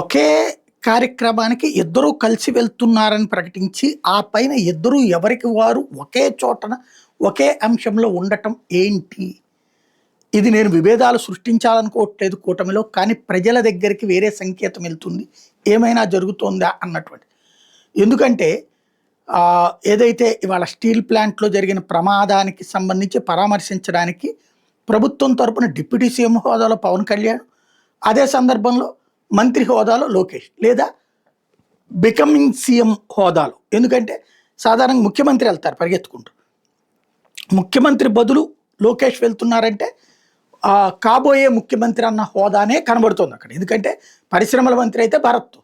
ఒకే కార్యక్రమానికి ఇద్దరూ కలిసి వెళ్తున్నారని ప్రకటించి, ఆ పైన ఇద్దరూ ఎవరికి వారు ఒకే చోటన, ఒకే అంశంలో ఉండటం ఏంటి? ఇది నేను విభేదాలు సృష్టించాలనుకోవట్లేదు కూటమిలో. కానీ ప్రజల దగ్గరికి వేరే సంకేతం వెళ్తుంది. ఏమైనా జరుగుతోందా అన్నటువంటిది. ఎందుకంటే ఏదైతే ఇవాళ స్టీల్ ప్లాంట్‌లో జరిగిన ప్రమాదానికి సంబంధించి పరామర్శించడానికి ప్రభుత్వం తరపున డిప్యూటీ సీఎం హోదాలో పవన్ కళ్యాణ్, అదే సందర్భంలో మంత్రి హోదాలో లోకేష్, లేదా బికమింగ్ సీఎం హోదాలో. ఎందుకంటే సాధారణంగా ముఖ్యమంత్రి వెళ్తారు పరిగెత్తుకుంటూ. ముఖ్యమంత్రి బదులు లోకేష్ వెళ్తున్నారంటే కాబోయే ముఖ్యమంత్రి అన్న హోదానే కనబడుతుంది అక్కడ. ఎందుకంటే పరిశ్రమల మంత్రి అయితే భరత్,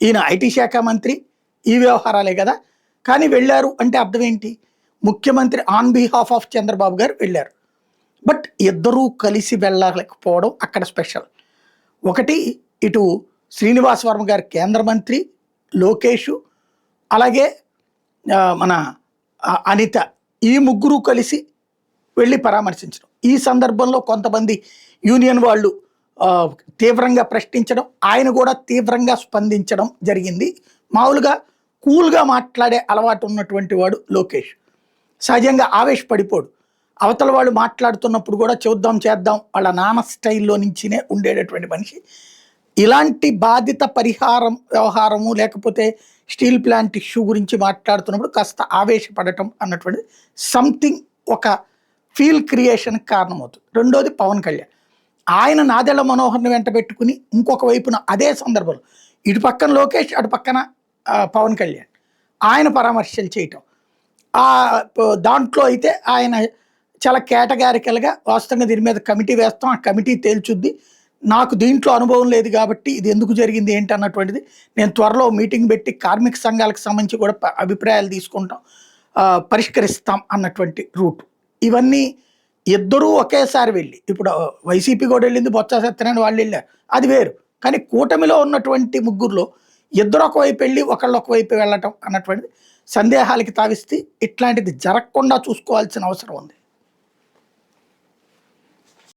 ఈయన ఐటీ శాఖ మంత్రి, ఈ వ్యవహారాలే కదా. కానీ వెళ్ళారు అంటే అర్థం ఏంటి? ముఖ్యమంత్రి ఆన్ బిహాఫ్ ఆఫ్ చంద్రబాబు గారు వెళ్ళారు. బట్ ఇద్దరూ కలిసి వెళ్ళలేకపోవడం అక్కడ స్పెషల్. ఒకటి, ఇటు శ్రీనివాస్ వర్మ గారు కేంద్ర మంత్రి, లోకేష్, అలాగే మన అనిత, ఈ ముగ్గురు కలిసి వెళ్ళి పరామర్శించడం. ఈ సందర్భంలో కొంతమంది యూనియన్ వాళ్ళు తీవ్రంగా ప్రశ్నించడం, ఆయన కూడా తీవ్రంగా స్పందించడం జరిగింది. మామూలుగా కూల్గా మాట్లాడే అలవాటు ఉన్నటువంటి వాడు లోకేష్. సహజంగా ఆవేశపడిపోడు. అవతల వాళ్ళు మాట్లాడుతున్నప్పుడు కూడా చూద్దాం చేద్దాం వాళ్ళ నాన్న స్టైల్లో నుంచినే ఉండేటటువంటి మనిషి. ఇలాంటి బాధిత పరిహారం వ్యవహారము, లేకపోతే స్టీల్ ప్లాంట్ ఇష్యూ గురించి మాట్లాడుతున్నప్పుడు కాస్త ఆవేశపడటం అన్నటువంటిది సంథింగ్ ఒక ఫీల్ క్రియేషన్కి కారణమవుతుంది. రెండోది పవన్ కళ్యాణ్, ఆయన నాదెళ్ల మనోహర్ని వెంట పెట్టుకుని ఇంకొక వైపున అదే సందర్భంలో ఇటు పక్కన లోకేష్, అటు పక్కన పవన్ కళ్యాణ్ ఆయన పరామర్శలు చేయటం. దాంట్లో అయితే ఆయన చాలా కేటగారికల్గా వాస్తవంగా దీని మీద కమిటీ వేస్తాం, ఆ కమిటీ తేల్చుద్ది, నాకు దీంట్లో అనుభవం లేదు కాబట్టి ఇది ఎందుకు జరిగింది ఏంటి అన్నటువంటిది నేను త్వరలో మీటింగ్ పెట్టి కార్మిక సంఘాలకు సంబంధించి కూడా అభిప్రాయాలు తీసుకుంటాం, పరిష్కరిస్తాం అన్నటువంటి రూట్. ఇవన్నీ ఇద్దరూ ఒకేసారి వెళ్ళి, ఇప్పుడు వైసీపీ కూడా వెళ్ళింది, బొత్స సత్యనారాయణ వాళ్ళు వెళ్ళారు, అది వేరు. కానీ కూటమిలో ఉన్నటువంటి ముగ్గురులో ఇద్దరు ఒకవైపు వెళ్ళి ఒకళ్ళు ఒకవైపు వెళ్ళటం అన్నటువంటిది సందేహాలకి తావిస్తే ఇట్లాంటిది జరగకుండా చూసుకోవాల్సిన అవసరం ఉంది.